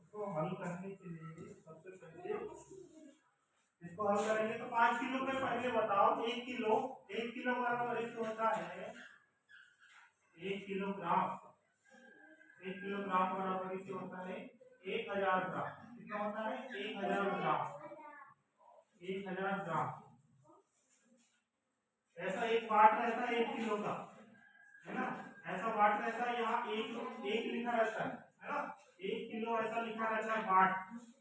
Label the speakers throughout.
Speaker 1: इसको हल करने के लिए सबसे पहले इसको हल करेंगे तो 5 किलो पे पहले बताओ 1 किलो बराबर इसको होता है 1 किलोग्राम। 1 किलोग्राम बराबर इससे होता है 1000 ग्राम। कितना होता है 1000 ग्राम। 1000 ग्राम ऐसा एक वाट रहता है 1 किलो का, है ना। ऐसा वाट रहता है, यहाँ एक लिखा रहता है ना। 1 किलो ऐसा लिखा रहता है वाट।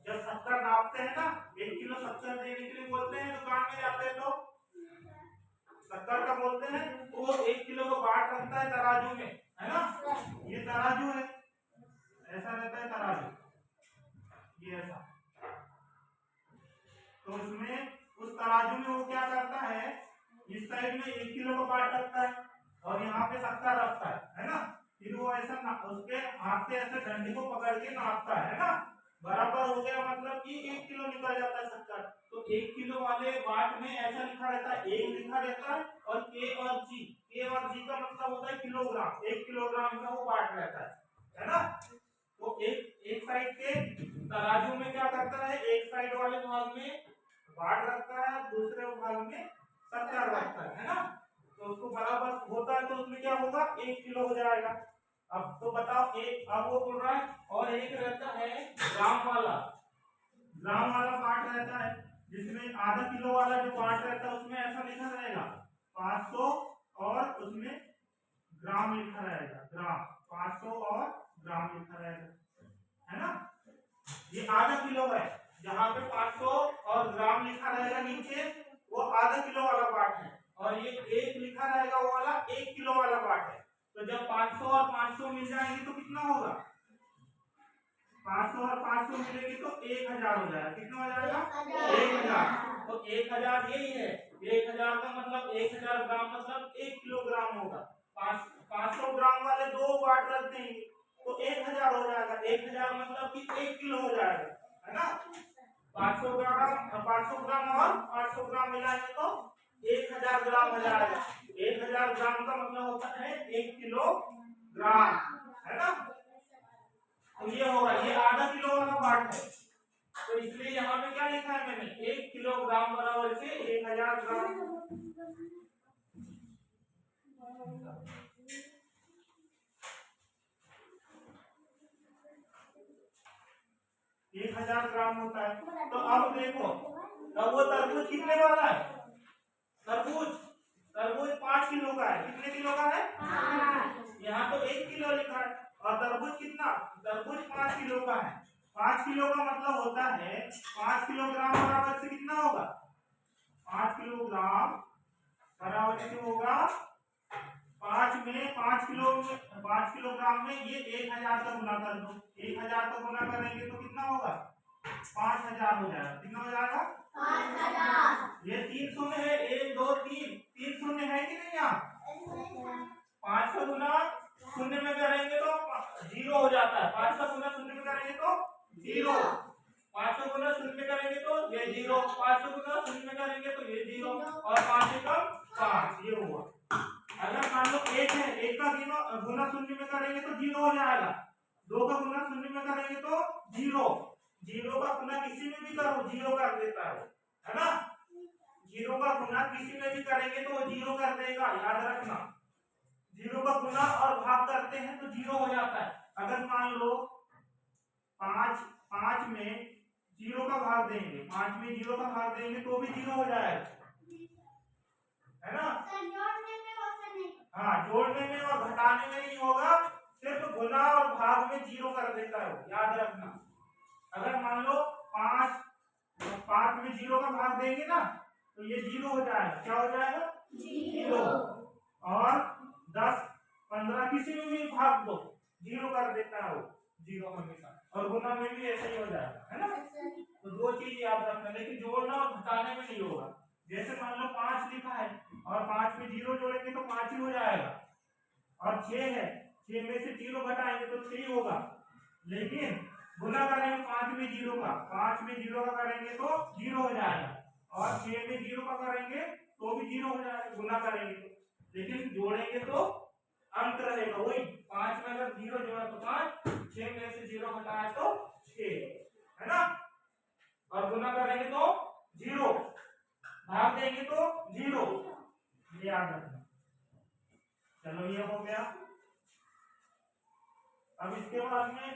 Speaker 1: जब शक्कर नापते हैं ना, 1 किलो शक्कर देने के लिए बोलते हैं, दुकान में जाते हैं तो शक्कर का बोलते हैं, तो वो 1 किलो का वाट रखता है तराजू में, है ना। ये तराजू है, ऐसा रहता है तराजू, ये ऐसा। तो उसमें उस तराजू में वो क्या करता है, इस साइड में 1 किलो का वाट रखता है और यहाँ पे शक्कर रखता है ना। फिर वो ऐसा उसके हाथ से ऐसे डंडे को पकड़ के नापता है ना। बराबर हो गया मतलब कि 1 किलो निकल जाता है शक्कर। तो 1 किलो वाले वाट में ऐसा लिखा रहता है, एक लिखा रहता है और के और जी का मतलब होता है किलोग्राम। 1 किलोग्राम का वो वाट रहता है ना। तो एक साइड के तराजू में क्या करता है, एक साइड वाले भाग में वाट रखता है, दूसरे भाग में शक्कर रखता है ना। तो उसको बराबर होता है तो उसमें क्या होगा 1 किलो हो जाएगा। अब तो बताओ, एक अब वो बोल रहा है और एक रहता है ग्राम वाला पार्ट रहता है, जिसमें आधा किलो वाला जो पार्ट रहता है उसमें ऐसा लिखा रहेगा 500 और उसमें ग्राम लिखा रहेगा, ग्राम 500 और ग्राम लिखा रहेगा, है ना। ये आधा किलो है, जहाँ पे 500 और ग्राम लिखा रहेगा नीचे, वो आधा किलो वाला पार्ट है। और ये एक लिखा रहेगा वो वाला 1 किलो वाला पार्ट है। तो जब 500 और 500 मिल जाएंगे तो कितना होगा, 500 और 500 मिलेगी तो 1000 हो जाएगा। कितना हो जाएगा 1000। तो 1000 यही है, 1000 का मतलब 1000 ग्राम मतलब 1 किलोग्राम होगा। 500 ग्राम वाले दो वाट रख देंगे तो 1000 हो जाएगा। 1000 मतलब कि 1 किलो हो जाएगा, है ना। 500 ग्राम और 500 ग्राम मिलाएंगे तो 1000 ग्राम हो जाएगा। 1000 ग्राम का मतलब होता है 1 किलोग्राम, है ना। तो ये होगा, ये आधा किलो वाला पार्ट है, तो इसलिए यहाँ पे क्या लिखा है मैंने, 1 किलोग्राम बराबर से 1000 ग्राम। 1000 ग्राम होता है। तो अब देखो, अब वो तरबूज कितने वाला है, तरबूज 5 किलो का है। कितने किलो का है, यहाँ तो 1 किलो लिखा है। और तरबूज कितना, तरबूज 5 किलो का है। 5 किलो का मतलब होता है 5 किलोग्राम बराबर से कितना होगा, 5 किलोग्राम बराबर से होगा 5 किलोग्राम में ये 1000 का गुना कर दो। 1000 का गुना करेंगे तो कितना होगा 5000 हो जाएगा। कितना हो जाएगा 5000। ये 3 शून्य है, 1 2 3 शून्य है कि नहीं, यहाँ 5 का गुना शून्य में करेंगे तो 0 हो जाता है। 5 का गुना शून्य में करेंगे तो 0, 5 का गुना शून्य में करेंगे तो ये 0, 5 का गुना शून्य में करेंगे तो ये 0 और 5 एकम 5, ये हुआ। अगर मान लो 1 है, 1 का गुना शून्य में करेंगे तो 0 हो जाएगा। 2 का गुना शून्य में करेंगे तो 0, 0 का गुना किसी में भी करो 0 कर देता है ना। 0 का गुना किसी में भी करेंगे तो वो 0 कर देगा, याद रखना। 0 का गुना और भाग करते हैं तो 0 हो जाता है। अगर मान लो 5 में 0 का भाग देंगे, 5 में 0 का भाग देंगे तो भी 0 हो जाएगा, है ना। हाँ, जोड़ने में और घटाने में नहीं होगा, सिर्फ गुना और भाग में 0 कर देता है, याद रखना। अगर मान लो 5 में 0 का भाग देंगे ना तो ये 0 हो जाएगा। क्या हो जाएगा 0। और 10 15 किसी में भी भाग दो 0 कर देता है वो, 0 हमेशा। और गुना में भी ऐसे ही हो जाएगा, है ना। तो दो चीज याद रखना, लेकिन जोड़ना और घटाने में नहीं होगा। जैसे मान लो 5 लिखा है और 5 में 0 जोड़ेंगे तो 5 ही हो जाएगा। और 6 है, 6 में से 0 घटाएंगे तो 6 ही होगा। लेकिन गुना करेंगे 5 में 0 का, 5 में 0 का करेंगे तो 0 हो जाएगा। और 6 में 0 का करेंगे तो भी 0 हो जाएगा, गुना करेंगे तो। लेकिन जोड़ेंगे तो अंक रहेगा वही, 5 में अगर 0 जोड़ा तो 5, 6 में से 0 घटाया तो 6। गुना करेंगे तो 0, भाग देंगे तो 0, ये याद रखना। चलो ये हो गया। अब इसके बाद में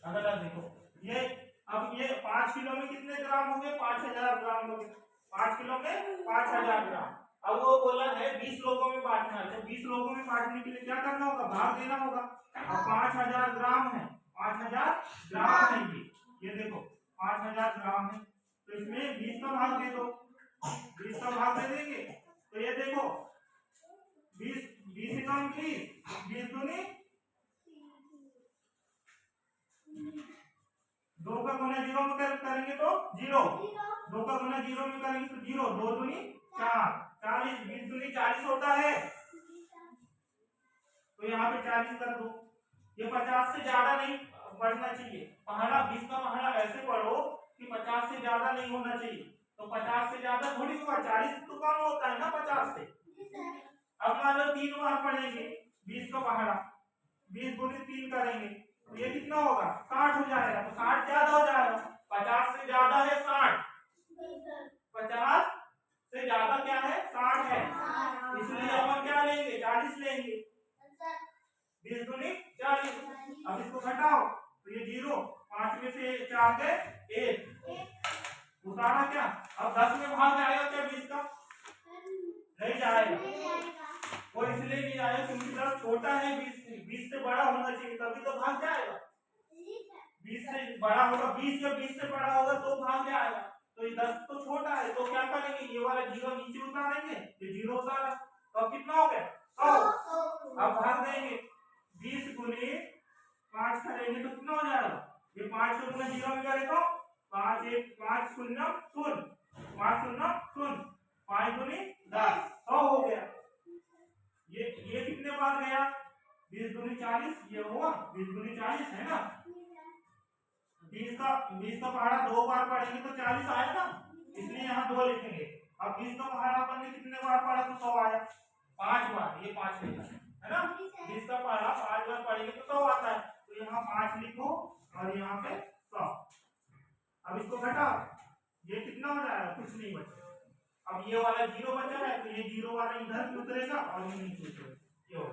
Speaker 1: अगला देखो, ये अब ये 5 किलो में कितने ग्राम हो गए? 5000 ग्राम हो गए। 5 किलो में 5000 ग्राम। अब वो बोला है 20 लोगों में बांटना है, तो 20 लोगों में बांटने के लिए क्या करना होगा? भाग देना होगा। अब 5000 ग्राम है, 5000 ग्राम है ये देखो 5000 ग्राम है, तो इसमें 20 का भाग दे दो, 20 का भाग दे देंगे तो ये देखो 20 20 कम 20 दूनी 2 का गुना 0 में करेंगे तो 0, 2 का गुना 0 में करेंगे तो 0, 2 दूनी 4, 40, 20 दूनी 40 होता है, तो यहाँ पे 40 कर दो। ये 50 से ज्यादा नहीं बढ़ना चाहिए, पहाड़ा 20 का पहाड़ा ऐसे पढ़ो कि 50 से ज्यादा नहीं होना चाहिए, तो 50 से ज्यादा थोड़ी होगा, 40 तो कम होता है ना 50 से। अब मान लो 3 बार पढ़ेंगे 20 का पहाड़ा, 20 गुनी 3 करेंगे तो ये कितना होगा? 60 हो जाएगा, तो 60 ज्यादा हो जाएगा, 50 से ज्यादा है 60, 50 से ज्यादा क्या है? 60 है, इसलिए अपन क्या लेंगे? 40 लेंगे, 20 दूनी 40। अब इसको घटाओ तो ये 0, 5 में से 4 गए 1, उतारा क्या? अब 10 में भाग जाएगा क्या 20 का? नहीं जाएगा, वो इसलिए नहीं आएगा क्योंकि 10 छोटा है 20 से बड़ा होना चाहिए, तभी तो भाग जाएगा। 20 से बड़ा होगा, 20 या 20 से बड़ा होगा तो भाग जाएगा, तो ये 10 तो छोटा है, तो क्या करेंगे? ये वाला 0 नीचे उतारेंगे, ये 0 उतारा, तो अब कितना हो गया? 100। अब भाग देंगे 20 गुनी 5 करेंगे तो कितना हो जाएगा? ये 5 को गुना 0 में करें तो 5 1 5 शून्य 0, 5 शून्य 0, 5 गुनी 10, 100 हो गया। ये कितने बार गया? 20 दूनी 40, ये हुआ 20 दूनी 40 है ना। 20 का पहाड़ा 2 बार पढ़ेंगे तो 40 आएगा, इसलिए यहाँ 2 लिखेंगे। अब 20 का पहाड़ा अपन ने कितने बार पढ़ा तो 100 आया, 5 बार, ये 5 लिखा है ना। 20 का पहाड़ा 5 बार पढ़ेंगे तो 100 आता है, तो यहाँ 5 लिखो और यहाँ पे 100। अब इसको घटाओ, ये कितना हो जाएगा? कुछ नहीं बचा। अब ये वाला 0 बचा है, तो ये 0 वाला इधर भी उतरेगा और ये नीचे उतरेगा, ये हो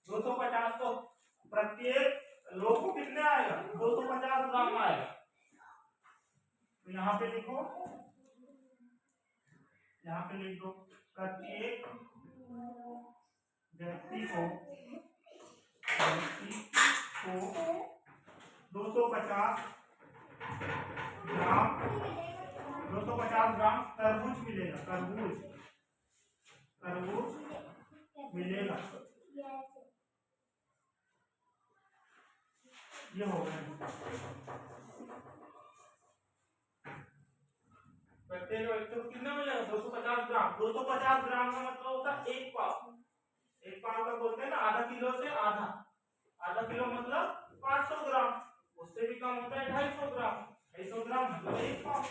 Speaker 1: 250। तो प्रत्येक लोग को कितने आएगा? 250 ग्राम आएगा। तो यहाँ पे लिखो, यहाँ पे लिख दो प्रत्येक व्यक्ति को 250 ग्राम 250 ग्राम तरबूज मिलेगा, तरबूज मिलेगा। ये हो गया प्रत्येक व्यक्ति को कितना मिलेगा? 250 ग्राम। 250 ग्राम का मतलब होता है 1 पाव। 1 पाव का बोलते हैं ना आधा किलो से आधा, आधा किलो मतलब 500 ग्राम, उससे भी कम होता है 250 ग्राम, 250 ग्राम मतलब 1 पाव।